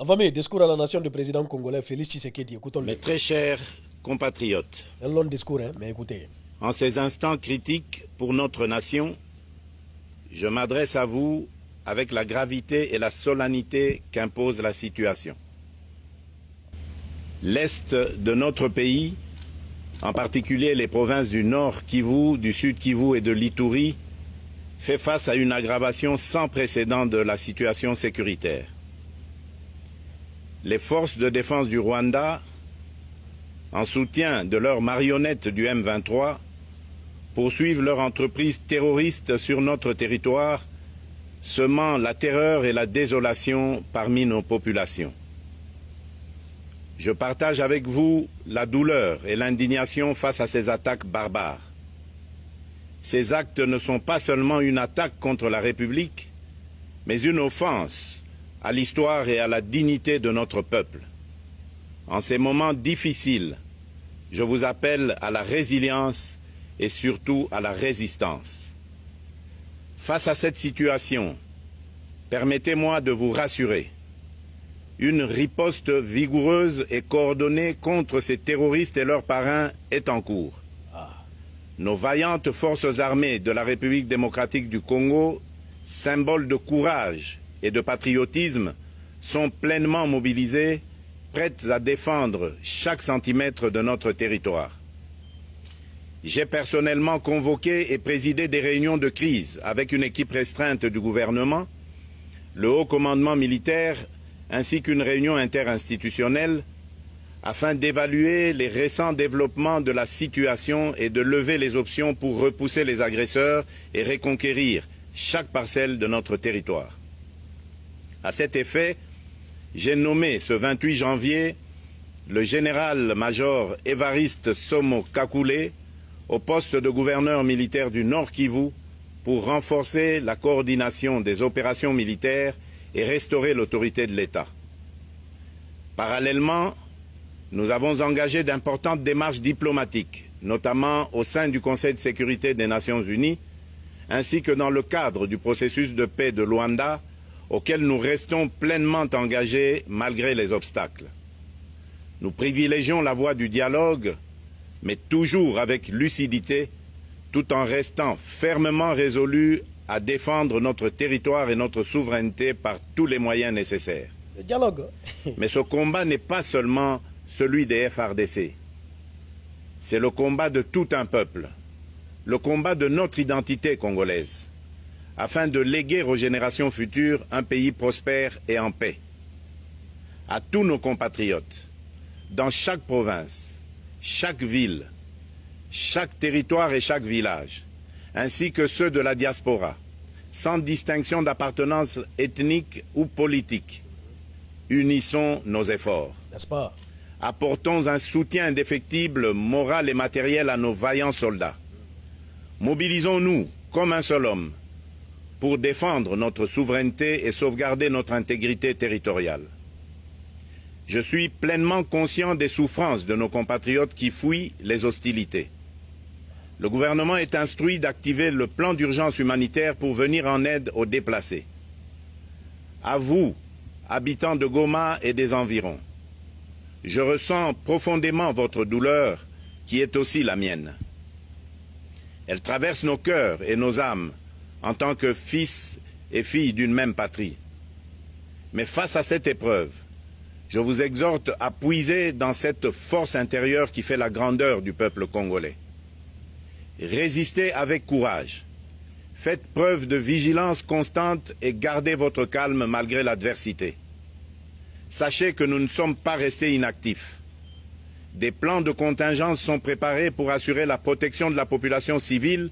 Avamé, discours à la nation du président congolais Félix Tshisekedi. Écoutons-le. Mes très chers compatriotes, C'est un long discours, hein, mais écoutez. en ces instants critiques pour notre nation, je m'adresse à vous avec la gravité et la solennité qu'impose la situation. L'Est de notre pays, en particulier les provinces du Nord Kivu, du Sud Kivu et de l'Ituri, fait face à une aggravation sans précédent de la situation sécuritaire. Les forces de défense du Rwanda, en soutien de leurs marionnettes du M23, poursuivent leur entreprise terroriste sur notre territoire, semant la terreur et la désolation parmi nos populations. Je partage avec vous la douleur et l'indignation face à ces attaques barbares. Ces actes ne sont pas seulement une attaque contre la République, mais une offense à l'histoire et à la dignité de notre peuple. En ces moments difficiles, je vous appelle à la résilience et surtout à la résistance. Face à cette situation, permettez-moi de vous rassurer. Une riposte vigoureuse et coordonnée contre ces terroristes et leurs parrains est en cours. Nos vaillantes forces armées de la République démocratique du Congo, symboles de courage et de patriotisme, sont pleinement mobilisées, prêtes à défendre chaque centimètre de notre territoire. J'ai personnellement convoqué et présidé des réunions de crise avec une équipe restreinte du gouvernement, le haut commandement militaire ainsi qu'une réunion interinstitutionnelle afin d'évaluer les récents développements de la situation et de lever les options pour repousser les agresseurs et reconquérir chaque parcelle de notre territoire. À cet effet, j'ai nommé ce 28 janvier le général-major Évariste Somo Kakule au poste de gouverneur militaire du Nord Kivu pour renforcer la coordination des opérations militaires et restaurer l'autorité de l'État. Parallèlement, nous avons engagé d'importantes démarches diplomatiques, notamment au sein du Conseil de sécurité des Nations Unies, ainsi que dans le cadre du processus de paix de Luanda, auquel nous restons pleinement engagés malgré les obstacles. Nous privilégions la voie du dialogue, mais toujours avec lucidité, tout en restant fermement résolus à défendre notre territoire et notre souveraineté par tous les moyens nécessaires. Le dialogue. Mais ce combat n'est pas seulement celui des FRDC. C'est le combat de tout un peuple, le combat de notre identité congolaise, afin de léguer aux générations futures un pays prospère et en paix. À tous nos compatriotes, dans chaque province, chaque ville, chaque territoire et chaque village, ainsi que ceux de la diaspora, sans distinction d'appartenance ethnique ou politique, unissons nos efforts. N'est-ce pas? Apportons un soutien indéfectible, moral et matériel à nos vaillants soldats. Mobilisons-nous comme un seul homme pour défendre notre souveraineté et sauvegarder notre intégrité territoriale. Je suis pleinement conscient des souffrances de nos compatriotes qui fuient les hostilités. Le gouvernement est instruit d'activer le plan d'urgence humanitaire pour venir en aide aux déplacés. À vous, habitants de Goma et des environs, je ressens profondément votre douleur, qui est aussi la mienne. Elle traverse nos cœurs et nos âmes en tant que fils et filles d'une même patrie. Mais face à cette épreuve, je vous exhorte à puiser dans cette force intérieure qui fait la grandeur du peuple congolais. Résistez avec courage. Faites preuve de vigilance constante et gardez votre calme malgré l'adversité. Sachez que nous ne sommes pas restés inactifs. Des plans de contingence sont préparés pour assurer la protection de la population civile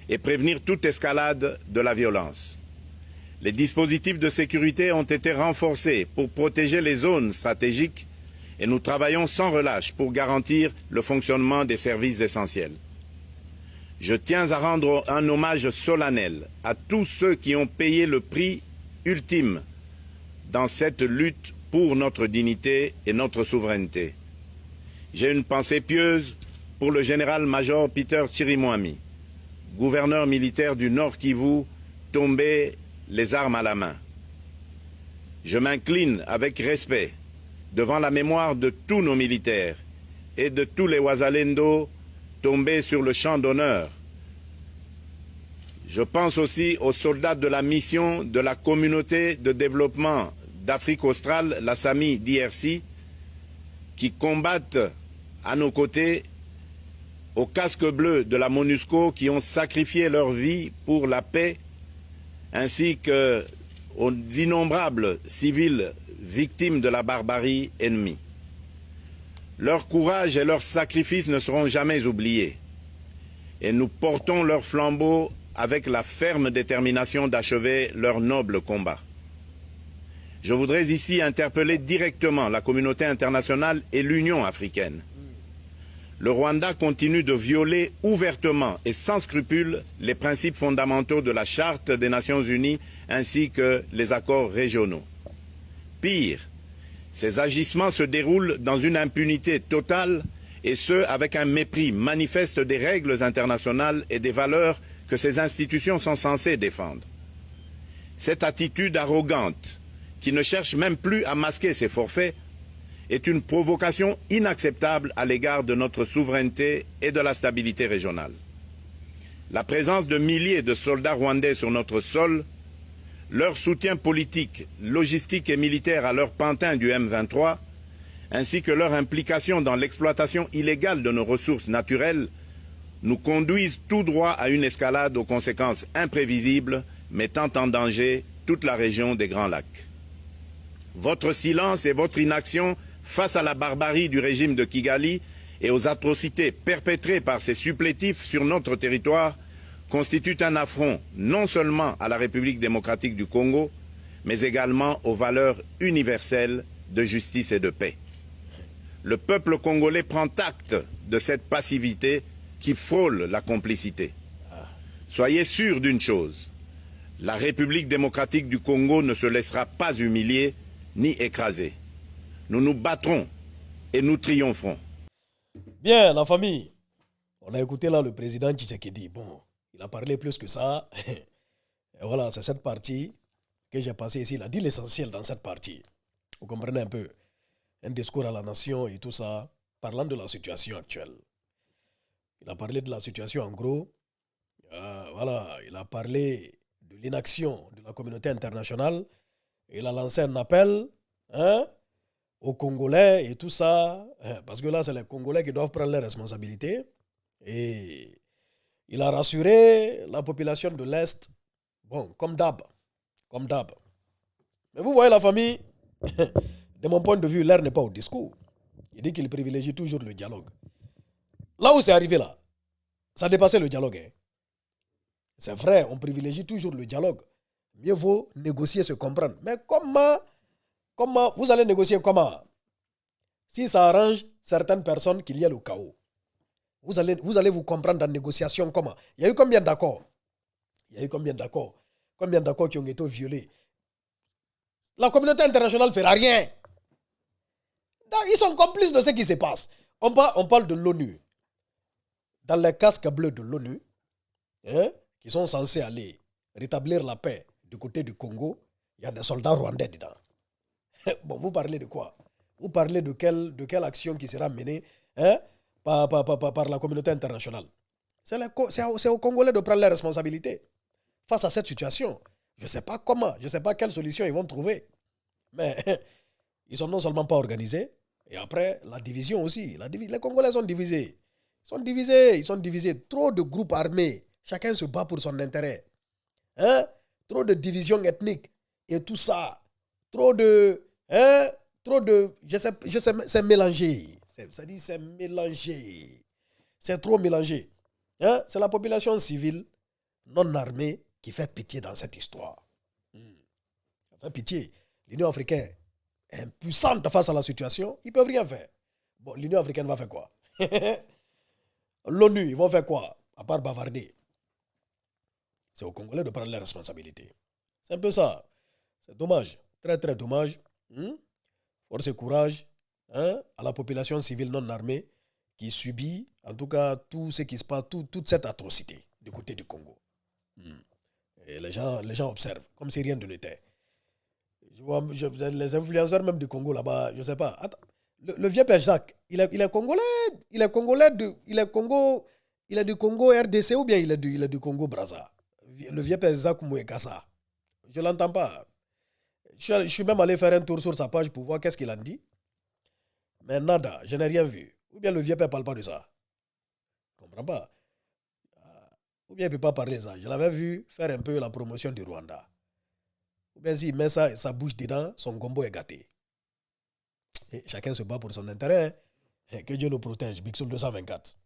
et prévenir toute escalade de la violence. Les dispositifs de sécurité ont été renforcés pour protéger les zones stratégiques et nous travaillons sans relâche pour garantir le fonctionnement des services essentiels. Je tiens à rendre un hommage solennel à tous ceux qui ont payé le prix ultime dans cette lutte pour notre dignité et notre souveraineté. J'ai une pensée pieuse pour le général-major Peter Chirimwami, gouverneur militaire du Nord Kivu, tombé les armes à la main. Je m'incline avec respect devant la mémoire de tous nos militaires et de tous les Wazalendo tombés sur le champ d'honneur. Je pense aussi aux soldats de la mission de la communauté de développement d'Afrique australe, la SAMI d'IRC, qui combattent à nos côtés, aux casques bleus de la MONUSCO qui ont sacrifié leur vie pour la paix, ainsi qu'aux innombrables civils victimes de la barbarie ennemie. Leur courage et leur sacrifice ne seront jamais oubliés, et nous portons leur flambeau avec la ferme détermination d'achever leur noble combat. Je voudrais ici interpeller directement la communauté internationale et l'Union africaine. Le Rwanda continue de violer ouvertement et sans scrupule les principes fondamentaux de la Charte des Nations Unies ainsi que les accords régionaux. Pire, ces agissements se déroulent dans une impunité totale et ce, avec un mépris manifeste des règles internationales et des valeurs que ces institutions sont censées défendre. Cette attitude arrogante, qui ne cherche même plus à masquer ses forfaits, est une provocation inacceptable à l'égard de notre souveraineté et de la stabilité régionale. La présence de milliers de soldats rwandais sur notre sol, leur soutien politique, logistique et militaire à leur pantin du M23, ainsi que leur implication dans l'exploitation illégale de nos ressources naturelles, nous conduisent tout droit à une escalade aux conséquences imprévisibles, mettant en danger toute la région des Grands Lacs. Votre silence et votre inaction face à la barbarie du régime de Kigali et aux atrocités perpétrées par ces supplétifs sur notre territoire constituent un affront non seulement à la République démocratique du Congo, mais également aux valeurs universelles de justice et de paix. Le peuple congolais prend acte de cette passivité qui frôle la complicité. Soyez sûrs d'une chose, la République démocratique du Congo ne se laissera pas humilier ni écraser. Nous nous battrons et nous triompherons. Bien, la famille. On a écouté là le président Tshisekedi. Bon, il a parlé plus que ça. Et voilà, c'est cette partie que j'ai passée ici. Il a dit l'essentiel dans cette partie. Vous comprenez un peu? Un discours à la nation et tout ça, parlant de la situation actuelle. Il a parlé de la situation en gros. Voilà, il a parlé de l'inaction de la communauté internationale. Il a lancé un appel aux Congolais et tout ça, parce que là, c'est les Congolais qui doivent prendre les responsabilités. Et il a rassuré la population de l'Est, bon, comme d'hab. Mais vous voyez la famille, de mon point de vue, l'air n'est pas au discours. Il dit qu'il privilégie toujours le dialogue. Là où c'est arrivé là, ça a dépassé le dialogue. Hein. C'est vrai, on privilégie toujours le dialogue. Mieux vaut négocier, se comprendre. Mais comment vous allez négocier comment? Si ça arrange certaines personnes qu'il y a le chaos. Vous allez vous comprendre en négociation comment? Il y a eu combien d'accords? Combien d'accords qui ont été violés? La communauté internationale ne fera rien. Donc, ils sont complices de ce qui se passe. On parle de l'ONU. Dans les casques bleus de l'ONU, qui sont censés aller rétablir la paix du côté du Congo, il y a des soldats rwandais dedans. Bon, vous parlez de quoi? Vous parlez de quelle action qui sera menée par la communauté internationale? C'est aux Congolais de prendre les responsabilités face à cette situation. Je ne sais pas comment, je ne sais pas quelle solution ils vont trouver. Mais ils ne sont non seulement pas organisés, et après, la division aussi. Les Congolais sont divisés. Ils sont divisés. Trop de groupes armés. Chacun se bat pour son intérêt. Trop de divisions ethniques et tout ça. Trop de... je sais, c'est mélangé. C'est mélangé. C'est trop mélangé. C'est la population civile non armée qui fait pitié dans cette histoire. Ça fait pitié. L'Union africaine est impuissante face à la situation. Ils ne peuvent rien faire. Bon, l'Union africaine va faire quoi? L'ONU, ils vont faire quoi? À part bavarder. C'est aux Congolais de prendre les responsabilités. C'est un peu ça. C'est dommage. Très, très dommage. Force et courage à la population civile non armée qui subit, en tout cas, tout ce qui se passe, toute cette atrocité du côté du Congo. Et les gens observent, comme si rien de n'était. Les influenceurs même du Congo là-bas, je ne sais pas. Attends, le vieux Père Jacques, il est congolais, il est congolais, il est du Congo RDC ou bien il est du Congo Brazza. Le vieux Père Jacques Mouekassa. Je ne l'entends pas. Je suis même allé faire un tour sur sa page pour voir qu'est-ce qu'il en dit. Mais nada, je n'ai rien vu. Ou bien le vieux père ne parle pas de ça. Je ne comprends pas. Ou bien il ne peut pas parler de ça. Je l'avais vu faire un peu la promotion du Rwanda. Ou bien s'il met sa bouche dedans, son gombo est gâté. Et chacun se bat pour son intérêt. Que Dieu nous protège. Big Soul 224.